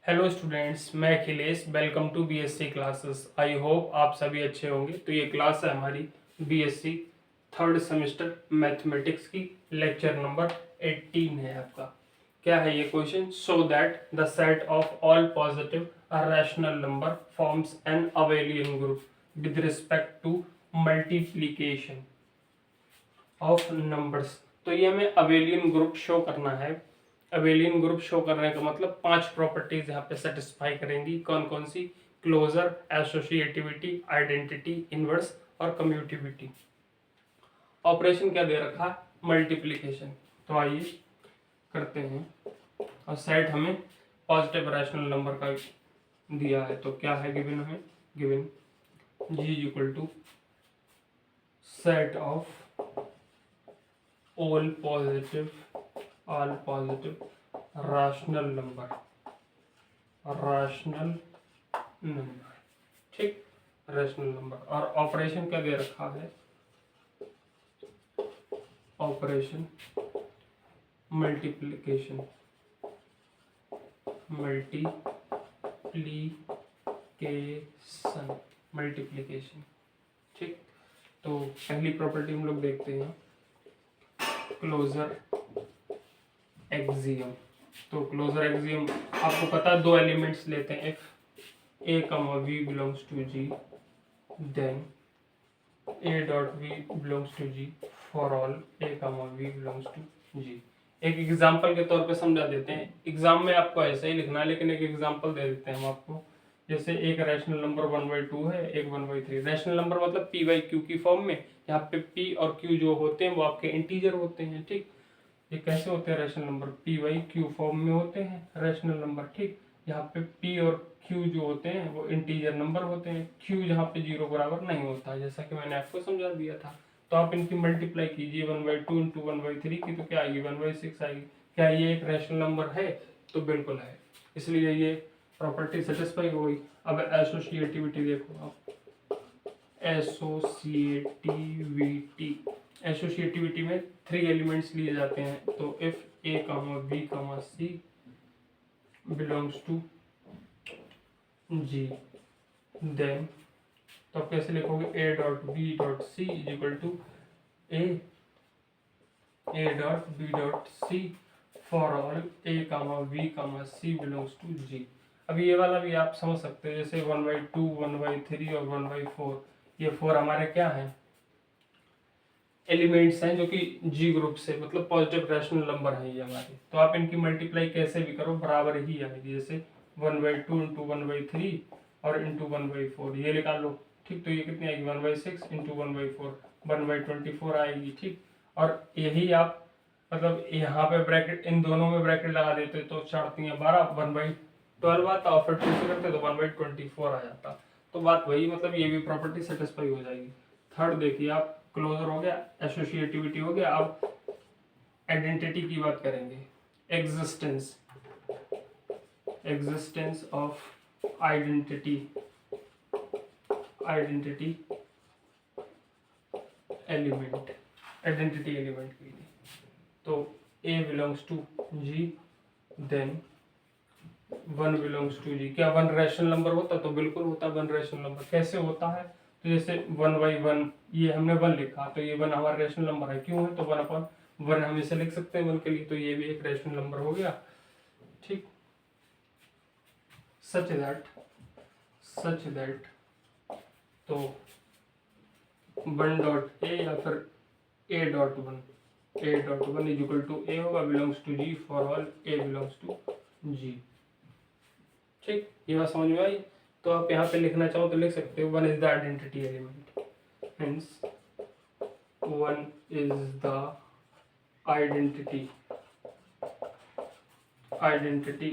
Hello students, मैं Akhilesh. Welcome to BSc classes. I hope आप सभी अच्छे होंगे। तो ये क्लास है हमारी बीएससी थर्ड सेमेस्टर मैथमेटिक्स की। लेक्चर नंबर 18 है आपका। क्या है ये क्वेश्चन? Show that the set of all positive rational number forms an abelian group with respect to multiplication of numbers. तो ये हमें अबेलियन ग्रुप शो करना है। अबेलियन ग्रुप शो करने का मतलब 5 प्रॉपर्टीज यहाँ पे सेटिस्फाई करेंगी। कौन कौन सी? क्लोजर, एसोसिएटिविटी, आइडेंटिटी, इनवर्स और कम्यूटिविटी। ऑपरेशन क्या दे रखा? मल्टीप्लीकेशन। तो आइए करते हैं। और सेट हमें पॉजिटिव रैशनल नंबर का दिया है। तो क्या है गिवन? हमें given G equal to set of all positive rational number, ठीक, रैशनल नंबर। और ऑपरेशन क्या दे रखा है? ऑपरेशन मल्टीप्लीकेशन, मल्टीप्लीकेशन, ठीक। तो पहली प्रॉपर्टी हम लोग देखते हैं, क्लोजर एक्सियम। तो क्लोजर एक्सियम आपको पता है, दो एलिमेंट्स लेते हैं। If A comma V belongs to G, then A dot V belongs to G for all A comma V belongs to जी। एक एग्जाम्पल के तौर पे समझा देते हैं। एग्जाम में आपको ऐसे ही लिखना है, लेकिन एक एग्जाम्पल दे देते हैं हम आपको। जैसे एक रैशनल नंबर 1/2 है, एक 1/3। रैशनल नंबर मतलब पी बाई क्यू की फॉर्म में। यहाँ पे पी और क्यू जो होते हैं वो आपके इंटीजर होते हैं, ठीक। ये कैसे होते हैं rational number? P by Q form में होते हैं रैशनल नंबर, ठीक। यहाँ पे पी और क्यू जो होते हैं वो इंटीजर नंबर होते हैं। क्यू जहाँ पे 0 बराबर नहीं होता, जैसा कि मैंने आपको समझा दिया था। तो आप इनकी मल्टीप्लाई कीजिए 1/2 इंटू 1/3 की, तो क्या आएगी? 1/6 आएगी। क्या ये एक रैशनल नंबर है? तो बिल्कुल है, इसलिए ये प्रॉपर्टी सेटिस्फाई हो गई। अब एसोसिएटिविटी देखो आप। एसोसिएटिविटी में 3 एलिमेंट्स लिए जाते हैं। तो if A comma B comma C belongs to G, then तो आप कैसे लिखोगे? A dot B dot C is equal to A dot B dot C for all A comma B comma C belongs to जी। अब ये वाला भी आप समझ सकते हो, जैसे 1/2, 1/3 और 1/4। ये 4 हमारे क्या हैं? एलिमेंट्स हैं जो कि जी ग्रुप से, मतलब पॉजिटिव रैशनल नंबर है ये हमारे। तो आप इनकी मल्टीप्लाई कैसे भी करो बराबर ही आएगी। जैसे 1/2 इंटू 1/3 और इंटू 1/4 ये निकाल लो, ठीक। तो ये कितनी आएगी? 1/6 इंटू 1/4 1/24 आएगी, ठीक। और यही आप मतलब यहाँ पे ब्रैकेट, इन दोनों में ब्रैकेट लगा देते तो 4×3=12 1/12 आता, और फिर 2 से करते तो 1/24 आ जाता। तो बात वही, मतलब ये भी प्रॉपर्टी सेटिस्फाई हो जाएगी। थर्ड देखिए आप, क्लोजर हो गया, एसोसिएटिविटी हो गया। अब आइडेंटिटी की बात करेंगे। एग्जिस्टेंस ऑफ आइडेंटिटी एलिमेंट के लिए। तो A belongs to G, then 1 belongs to G. क्या 1 रैशनल नंबर होता? तो बिल्कुल होता 1 रैशनल नंबर। कैसे होता है? तो जैसे 1/1, ये हमने 1 लिखा, तो ये 1 हमारा रैशनल नंबर है। क्यों है? तो 1/1 हम इसे लिख सकते हैं 1 के लिए, तो ये भी एक रैशनल नंबर हो गया, ठीक। सच दैट तो 1 डॉट ए या फिर A dot one is equal to A होगा, belongs to G for all A belongs to G, ठीक। ये बात समझ में आई? तो आप यहाँ पे लिखना चाहो तो लिख सकते हो 1 is the identity element, hence 1 is the identity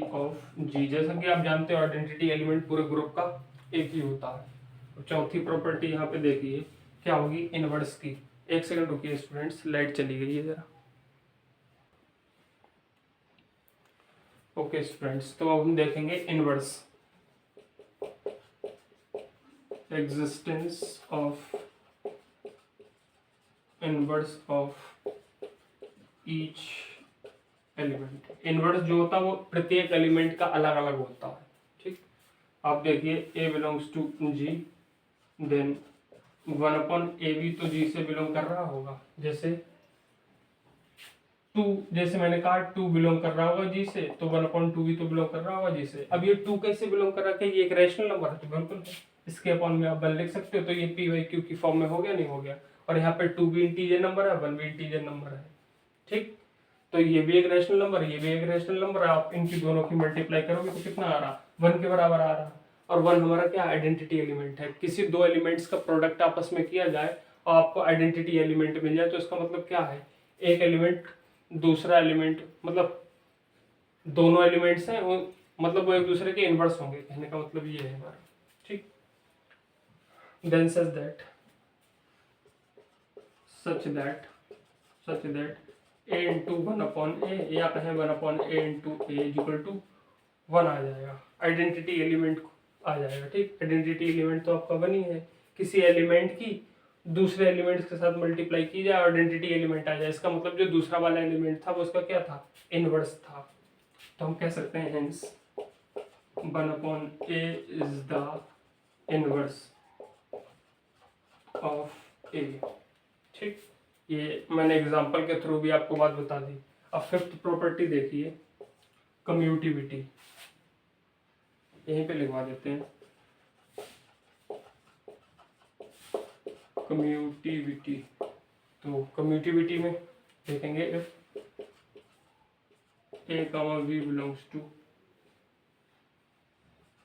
of G. जैसा कि आप जानते हो आइडेंटिटी एलिमेंट पूरे ग्रुप का एक ही होता है। और चौथी प्रॉपर्टी यहाँ पे देखिए क्या होगी? इनवर्स की। एक सेकंड रुकिए स्टूडेंट्स, लाइट चली गई है जरा। ओके स्टूडेंट्स, तो अब हम देखेंगे inverse. Existence of inverse of each element. Inverse जो होता है वो प्रत्येक एलिमेंट का अलग अलग होता है। ठीक, आप देखिए A belongs to G, then 1/AB तो G से बिलोंग कर रहा होगा। जैसे 2, जैसे मैंने कहा 2 बिलोंग कर रहा होगा G से, तो 1/2 भी तो बिलोंग कर रहा होगा G से। अब ये 2 कैसे बिलोंग कर रहा है? कि ये एक रैशनल नंबर है, तो बिल्कुल इसके अपॉन में आप 1 लिख सकते हो, तो ये p/q की फॉर्म में हो गया, नहीं हो गया? और यहाँ पे 2 भी इंटीजर नंबर है, 1 भी इंटीजर नंबर है। ठीक, तो ये भी एक रैशनल नंबर है, ये भी एक रैशनल नंबर है। आप इनकी दोनों की मल्टीप्लाई करोगे तो कितना आ रहा? 1 के बराबर आ रहा। और 1 हमारा क्या आइडेंटिटी एलिमेंट है। किसी दो एलिमेंट्स का प्रोडक्ट आपस में किया जाए और आपको आइडेंटिटी एलिमेंट मिल जाए, तो इसका मतलब क्या है? एक एलिमेंट दूसरा एलिमेंट, मतलब दोनों एलिमेंट्स हैं वो, मतलब वो एक दूसरे के इनवर्स होंगे, कहने का मतलब ये है हमारा। ठीक, then such that a into 1/a, या कहें 1/a into a equal to 1 आ जाएगा। आइडेंटिटी एलिमेंट आ जाएगा। ठीक, आइडेंटिटी एलिमेंट तो आपका 1 ही है। किसी एलिमेंट की दूसरे एलिमेंट्स के साथ मल्टीप्लाई की जाए, आइडेंटिटी एलिमेंट आ जाए, इसका मतलब जो दूसरा वाला एलिमेंट था वो उसका क्या था? इनवर्स था। तो हम कह सकते हैं hence 1/a is the inverse of a। ठीक, ये मैंने एग्जांपल के थ्रू भी आपको बात बता दी। अब फिफ्थ प्रॉपर्टी देखिए, कम्यूटिविटी। यहीं पे लिखवा देते हैं कम्यूटिविटी। तो कम्यूटिविटी में देखेंगे if a, v belongs to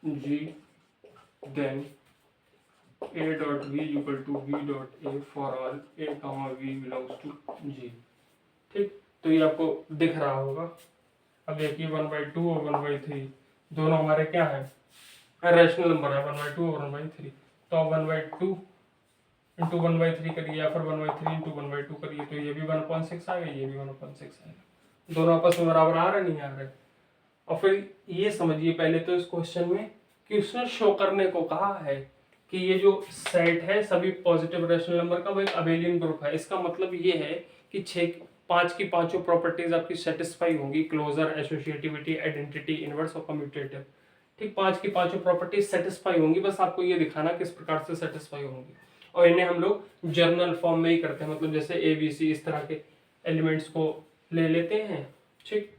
G, then a dot v equal to v dot a for all a, v belongs to G। ठीक, तो ये आपको दिख रहा होगा। अब देखिए 1/2 और 1/3 दोनों हमारे क्या है? रैशनल नंबर है, 1/2 और 1/3। तो आप 1/2 इंटू 1/3 करिए, या फिर 1/3 इंटू 1/2 करिए, तो ये भी 1/6 आ गया, ये भी 1/6 आएगा। दोनों आपस में बराबर आ रहे, नहीं आ रहे? और फिर ये समझिए पहले तो इस क्वेश्चन में कि उसने शो करने को कहा है कि ये जो सेट है सभी पॉजिटिव रैशनल नंबर का वो एक अबेलियन ग्रुप है। इसका मतलब ये है कि 5 की पांचों प्रॉपर्टीज आपकी सेटिस्फाई होंगी, क्लोजर, एसोसिएटिविटी, आइडेंटिटी, इनवर्स और कम्यूटेटिव। ठीक, 5 की पांचों प्रॉपर्टीज सेटिस्फाई होंगी, बस आपको ये दिखाना किस प्रकार से सेटिस्फाई होंगी। और इन्हें हम लोग जर्नल फॉर्म में ही करते हैं, मतलब जैसे ABC इस तरह के एलिमेंट्स को ले लेते हैं। ठीक,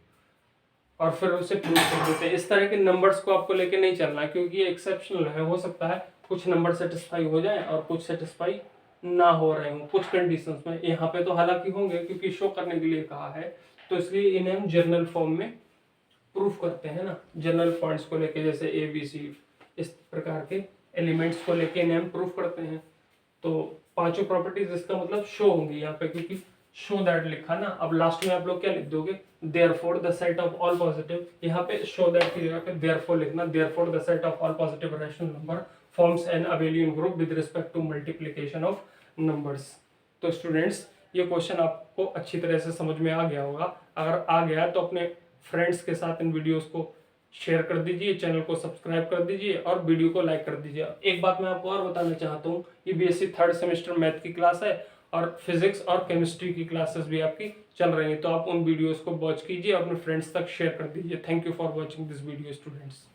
और फिर उसे प्रूव कर देते हैं। इस तरह के नंबर्स को आपको लेके नहीं चलना है, क्योंकि ये एक्सेप्शनल है। हो सकता है कुछ नंबर सेटिस्फाई हो जाए और कुछ सेटिस्फाई ना हो रहे हों कुछ कंडीशंस में। यहाँ पे तो हालांकि होंगे, क्योंकि शो करने के लिए कहा है, तो इसलिए इन्हें हम जर्नल फॉर्म में प्रूफ करते हैं ना। जर्नल पॉइंट्स को लेके, जैसे ABC इस प्रकार के एलिमेंट्स को लेके इन्हें हम प्रूफ करते हैं। तो पांचों प्रॉपर्टीज इसका मतलब शो होंगी यहाँ पे, क्योंकि शो दैट लिखा ना। अब लास्ट में आप लोग क्या लिख दोगे? Therefore the set of all positive. यहाँ पे शो दैट की जगह पे देयरफॉर लिखना। Therefore the set of all positive rational number forms an abelian group with respect to multiplication of numbers. तो स्टूडेंट्स, ये क्वेश्चन आपको अच्छी तरह से समझ में आ गया होगा। अगर आ गया तो अपने फ्रेंड्स के साथ इन वीडियोस को शेयर कर दीजिए, चैनल को सब्सक्राइब कर दीजिए और वीडियो को लाइक कर दीजिए। एक बात मैं आपको और बताना चाहता हूँ, ये BSc थर्ड सेमेस्टर मैथ की क्लास है और फिजिक्स और केमिस्ट्री की क्लासेस भी आपकी चल रही हैं, तो आप उन वीडियोस को वॉच कीजिए और अपने फ्रेंड्स तक शेयर कर दीजिए। Thank you for watching this video students.